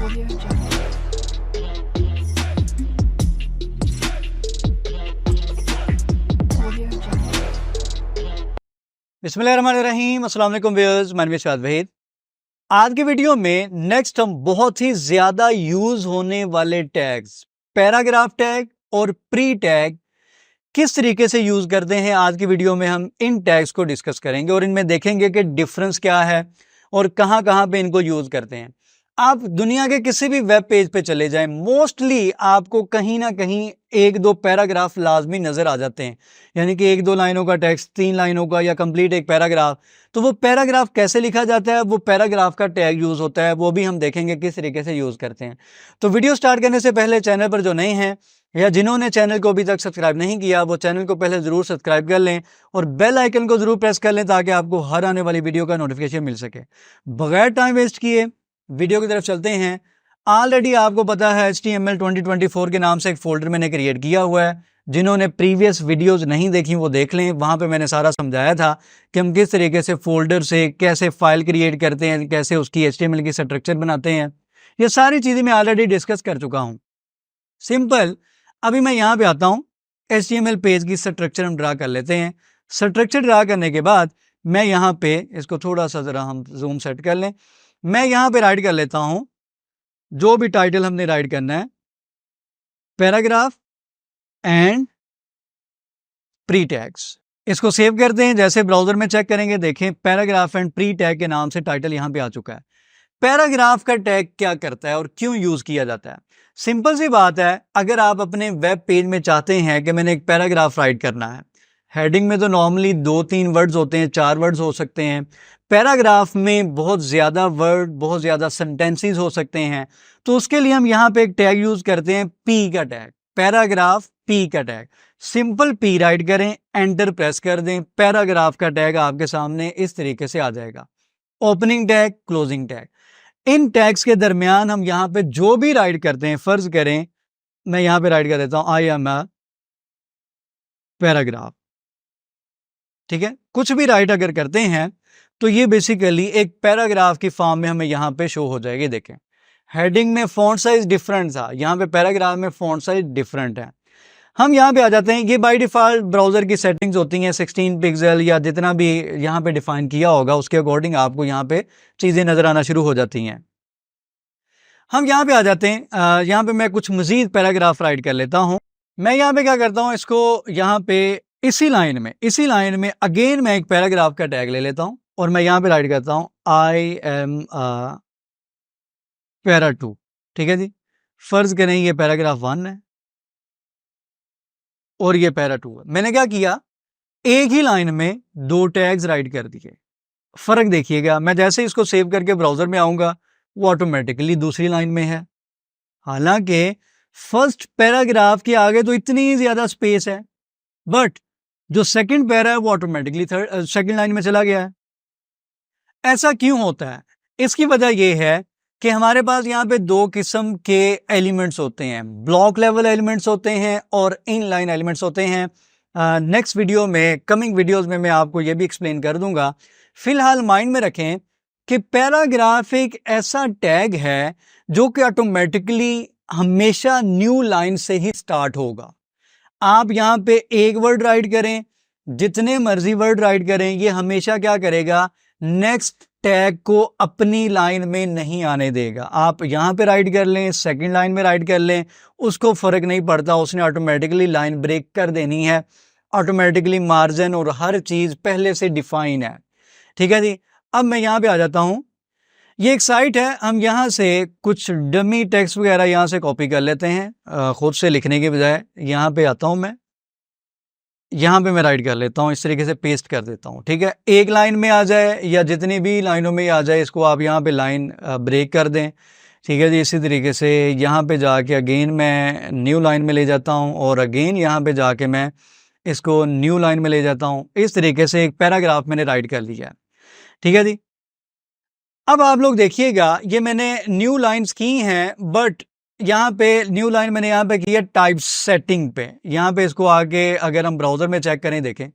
Audio Jungle. Audio Jungle. बिस्मिल्लाहिर्रहमानिर्रहीम, अस्सलाम वालेकुम व्यूअर्स, मैं शाद वहीद। आज की वीडियो में नेक्स्ट हम बहुत ही ज़्यादा यूज़ होने वाले टैग्स, पैराग्राफ टैग और प्री टैग किस तरीके से यूज़ करते हैं, आज की वीडियो में हम इन टैग्स को डिस्कस करेंगे और इनमें देखेंगे कि डिफरेंस क्या है और कहाँ कहाँ पे इनको यूज़ करते हैं। आप दुनिया के किसी भी वेब पेज पे चले जाएं, मोस्टली आपको कहीं ना कहीं एक दो पैराग्राफ लाजमी नज़र आ जाते हैं, यानी कि एक दो लाइनों का टेक्स्ट, 3 लाइनों का या कंप्लीट एक पैराग्राफ। तो वो पैराग्राफ कैसे लिखा जाता है, वो पैराग्राफ का टैग यूज़ होता है, वो भी हम देखेंगे किस तरीके से यूज़ करते हैं। तो वीडियो स्टार्ट करने से पहले चैनल पर जो नए हैं या जिन्होंने चैनल को अभी तक सब्सक्राइब नहीं किया, वो चैनल को पहले ज़रूर सब्सक्राइब कर लें और बेल आइकन को ज़रूर प्रेस कर लें ताकि आपको हर आने वाली वीडियो का नोटिफिकेशन मिल सके। बगैर टाइम वेस्ट किए वीडियो की तरफ चलते हैं। ऑलरेडी आपको पता है HTML 2024 के नाम से एक फ़ोल्डर मैंने क्रिएट किया हुआ है। जिन्होंने प्रीवियस वीडियोज़ नहीं देखी वो देख लें, वहाँ पे मैंने सारा समझाया था कि हम किस तरीके से फ़ोल्डर से कैसे फ़ाइल क्रिएट करते हैं, कैसे उसकी HTML की स्ट्रक्चर बनाते हैं। ये सारी चीज़ें मैं ऑलरेडी डिस्कस कर चुका हूँ। सिंपल, अभी मैं यहाँ पे आता हूँ, HTML पेज की स्ट्रक्चर हम ड्रा कर लेते हैं। स्ट्रक्चर ड्रा करने के बाद मैं यहाँ पे इसको थोड़ा सा ज़रा हम जूम सेट कर लें। मैं यहाँ पे राइट कर लेता हूँ, जो भी टाइटल हमने राइट करना है, पैराग्राफ एंड प्री टैग्स। इसको सेव करते हैं। जैसे ब्राउजर में चेक करेंगे, देखें पैराग्राफ एंड प्री टैग के नाम से टाइटल यहाँ पे आ चुका है। पैराग्राफ का टैग क्या करता है और क्यों यूज किया जाता है? सिंपल सी बात है, अगर आप अपने वेब पेज में चाहते हैं कि मैंने एक पैराग्राफ राइट करना है, हेडिंग में तो नॉर्मली 2-3 वर्ड्स होते हैं, 4 वर्ड्स हो सकते हैं। पैराग्राफ में बहुत ज़्यादा वर्ड, बहुत ज़्यादा सेंटेंसेस हो सकते हैं। तो उसके लिए हम यहाँ पे एक टैग यूज करते हैं, पी का टैग, पैराग्राफ पी का टैग। सिंपल पी राइट करें, एंटर प्रेस कर दें, पैराग्राफ का टैग आपके सामने इस तरीके से आ जाएगा। ओपनिंग टैग, क्लोजिंग टैग, इन टैग्स के दरमियान हम यहाँ पे जो भी राइट करते हैं, फर्ज करें मैं यहाँ पे राइट कर देता हूँ आई एम अ पैराग्राफ, ठीक है। कुछ भी राइट अगर करते हैं तो ये बेसिकली एक पैराग्राफ की फॉर्म में हमें यहाँ पे शो हो जाएगी। देखें, हेडिंग में फॉन्ट साइज डिफरेंट था, यहाँ पे पैराग्राफ में फॉन्ट साइज डिफरेंट है। हम यहाँ पे आ जाते हैं। ये बाय डिफॉल्ट ब्राउजर की सेटिंग्स होती हैं, 16 पिक्सल या जितना भी यहाँ पे डिफाइन किया होगा उसके अकॉर्डिंग आपको यहाँ पे चीज़ें नज़र आना शुरू हो जाती हैं। हम यहाँ पे आ जाते हैं। यहाँ पे मैं कुछ मजीद पैराग्राफ राइट कर लेता हूँ। मैं यहाँ पे क्या करता हूँ, इसको यहाँ पे इसी लाइन में अगेन मैं एक पैराग्राफ का टैग ले लेता हूँ और मैं यहाँ पे राइट करता हूँ आई एम पैरा 2, ठीक है जी। फर्ज करें ये पैराग्राफ 1 है और ये पैरा 2 है। मैंने क्या किया, एक ही लाइन में 2 टैग्स राइट कर दिए। फर्क देखिएगा, मैं जैसे इसको सेव करके ब्राउजर में आऊंगा वो ऑटोमेटिकली दूसरी लाइन में है। हालांकि फर्स्ट पैराग्राफ के आगे तो इतनी ज्यादा स्पेस है, बट जो सेकंड पैरा है वो ऑटोमेटिकली सेकंड लाइन में चला गया है। ऐसा क्यों होता है? इसकी वजह यह है कि हमारे पास यहाँ पे 2 किस्म के एलिमेंट्स होते हैं, ब्लॉक लेवल एलिमेंट्स होते हैं और इन लाइन एलिमेंट्स होते हैं। नेक्स्ट वीडियो में, कमिंग वीडियोस में मैं आपको ये भी एक्सप्लेन कर दूंगा। फिलहाल माइंड में रखें कि पैराग्राफ एक ऐसा टैग है जो कि ऑटोमेटिकली हमेशा न्यू लाइन से ही स्टार्ट होगा। आप यहाँ पे एक वर्ड राइट करें, जितने मर्जी वर्ड राइट करें, ये हमेशा क्या करेगा, नेक्स्ट टैग को अपनी लाइन में नहीं आने देगा। आप यहाँ पे राइट कर लें, सेकंड लाइन में राइट कर लें, उसको फर्क नहीं पड़ता, उसने ऑटोमेटिकली लाइन ब्रेक कर देनी है। ऑटोमेटिकली मार्जिन और हर चीज पहले से डिफाइन है, ठीक है जी। अब मैं यहाँ पे आ जाता हूँ। ये एक साइट है, हम यहाँ से कुछ डमी टेक्स्ट वगैरह यहाँ से कॉपी कर लेते हैं खुद से लिखने के बजाय। यहाँ पे आता हूँ मैं, यहाँ पे मैं राइट कर लेता हूँ, इस तरीके से पेस्ट कर देता हूँ, ठीक है। एक लाइन में आ जाए या जितनी भी लाइनों में आ जाए, इसको आप यहाँ पे लाइन ब्रेक कर दें, ठीक है जी। इसी तरीके से यहाँ पे जाके अगेन मैं न्यू लाइन में ले जाता हूँ और अगेन यहाँ पे जाके मैं इसको न्यू लाइन में ले जाता हूँ। इस तरीके से एक पैराग्राफ मैंने राइट कर लिया है, ठीक है जी। अब आप लोग देखिएगा, ये मैंने न्यू लाइन्स की हैं, बट यहाँ पे न्यू लाइन मैंने यहाँ पे की है टाइप सेटिंग पे। यहाँ पे इसको आगे अगर हम ब्राउजर में चेक करें, देखें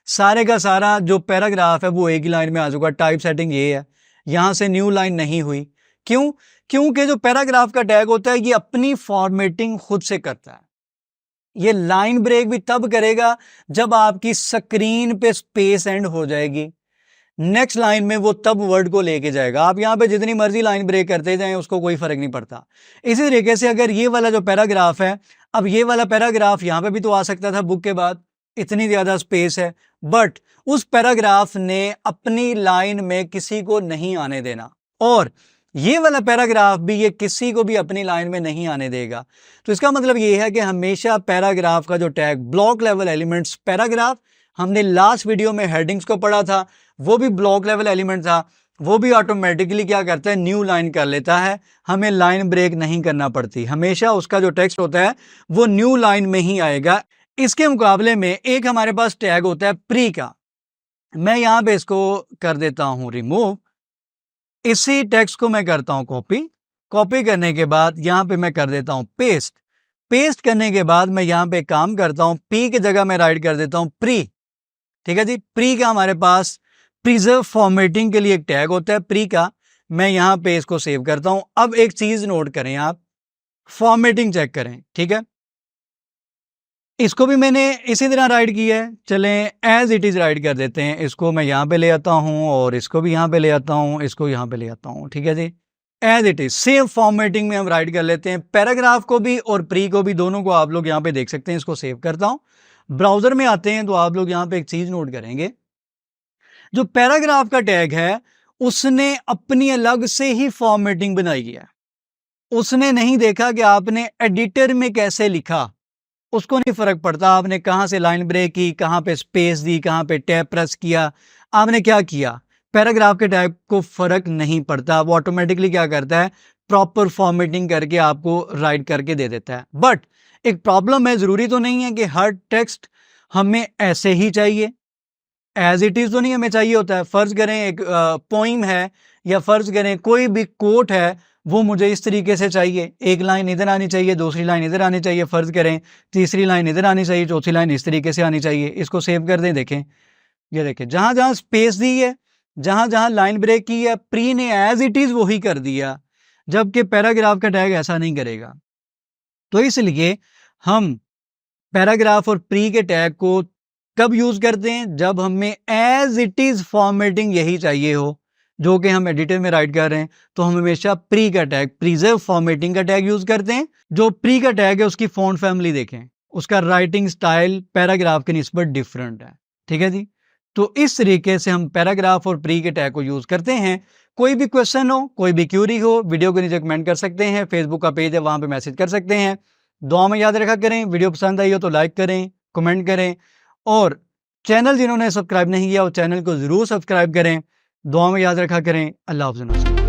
सारे का सारा जो पैराग्राफ है वो एक ही लाइन में आ चुका। टाइप सेटिंग ये है, यहाँ से न्यू लाइन नहीं हुई। क्यों? क्योंकि जो पैराग्राफ का टैग होता है ये अपनी फॉर्मेटिंग खुद से करता है। ये लाइन ब्रेक भी तब करेगा जब आपकी स्क्रीन पे स्पेस एंड हो जाएगी, नेक्स्ट लाइन में वो तब वर्ड को लेके जाएगा। आप यहां पे जितनी मर्जी लाइन ब्रेक करते जाएं उसको कोई फर्क नहीं पड़ता। इसी तरीके से अगर ये वाला जो पैराग्राफ है, अब ये वाला पैराग्राफ यहां पे भी तो आ सकता था बुक के बाद, इतनी ज्यादा स्पेस है, बट उस पैराग्राफ ने अपनी लाइन में किसी को नहीं आने देना, और ये वाला पैराग्राफ भी ये किसी को भी अपनी लाइन में नहीं आने देगा। तो इसका मतलब ये है कि हमेशा पैराग्राफ का जो tag block level elements paragraph, हमने लास्ट वीडियो में हेडिंग्स को पढ़ा था, वो भी ब्लॉक लेवल एलिमेंट था, वो भी ऑटोमेटिकली क्या करता है, न्यू लाइन कर लेता है, हमें लाइन ब्रेक नहीं करना पड़ती, हमेशा उसका जो टेक्स्ट होता है वो न्यू लाइन में ही आएगा। इसके मुकाबले में एक हमारे पास टैग होता है प्री का। मैं यहां पे इसको कर देता हूं रिमूव, इसी टेक्स्ट को मैं करता हूं कॉपी करने के बाद यहां पे मैं कर देता हूं पेस्ट करने के बाद मैं यहां पे काम करता हूं, पी की जगह मैं राइट कर देता हूं प्री। ठीक है जी, प्री का हमारे पास प्रिजर्व फॉर्मेटिंग के लिए एक टैग होता है प्री का, मैं यहां पे इसको सेव करता हूं। अब एक चीज नोट करें, आप फॉर्मेटिंग चेक करें, ठीक है, इसको भी मैंने इसी तरह राइट किया है, चलें एज इट इज राइट कर देते हैं। इसको मैं यहां पे ले आता हूं और इसको भी यहां पे ले आता हूं, इसको यहां पे ले आता हूं, ठीक है जी, as it is same formatting में हम राइट कर लेते हैं। पैराग्राफ को भी और प्री को भी, दोनों को आप लोग यहां पे देख सकते हैं। इसको सेव करता हूं, ब्राउजर में आते हैं तो आप लोग यहां पे एक चीज नोट करेंगे, जो पैराग्राफ का टैग है उसने अपनी अलग से ही फॉर्मेटिंग बनाई है। उसने नहीं देखा कि आपने एडिटर में कैसे लिखा, उसको नहीं फर्क पड़ता आपने कहां से लाइन ब्रेक की, कहां पे स्पेस दी, कहां पे टैब प्रेस किया, आपने क्या किया, पैराग्राफ के टैग को फर्क नहीं पड़ता। वो ऑटोमेटिकली क्या करता है, प्रॉपर फॉर्मेटिंग करके आपको राइट करके दे देता है। बट एक प्रॉब्लम है, जरूरी तो नहीं है कि हर टेक्स्ट हमें ऐसे ही चाहिए, एज इट इज तो नहीं हमें चाहिए होता है। फर्ज करें एक पोइम है, या फर्ज करें कोई भी कोट है, वो मुझे इस तरीके से चाहिए, एक लाइन इधर आनी चाहिए, दूसरी लाइन इधर आनी चाहिए, फर्ज करें तीसरी लाइन इधर आनी चाहिए, चौथी लाइन इस तरीके से आनी चाहिए। इसको सेव कर दें, देखें ये देखें, जहां जहां स्पेस दी है, जहां जहां लाइन ब्रेक की है, प्री ने एज इट इज वही कर दिया, जबकि पैराग्राफ का टैग ऐसा नहीं करेगा। तो इसलिए हम पैराग्राफ और प्री के टैग को कब यूज करते हैं, जब हमें एज इट इज फॉर्मेटिंग यही चाहिए हो, जो कि हम एडिटर में राइट कर रहे हैं, तो हम हमेशा प्री का टैग, प्रिजर्व फॉर्मेटिंग का टैग यूज करते हैं। जो प्री का टैग है उसकी फॉन्ट फैमिली देखें, उसका राइटिंग स्टाइल पैराग्राफ के निस्बत डिफरेंट है, ठीक है जी। तो इस तरीके से हम पैराग्राफ और प्री के टैग को यूज करते हैं। कोई भी क्वेश्चन हो, कोई भी क्यूरी हो, वीडियो के नीचे कमेंट कर सकते हैं, फेसबुक का पेज है वहां पे मैसेज कर सकते हैं। दुआ में याद रखा करें, वीडियो पसंद आई हो तो लाइक करें, कमेंट करें, और चैनल जिन्होंने सब्सक्राइब नहीं किया वो चैनल को जरूर सब्सक्राइब करें। दुआ में याद रखा करें। अल्लाह हाफ़िज़।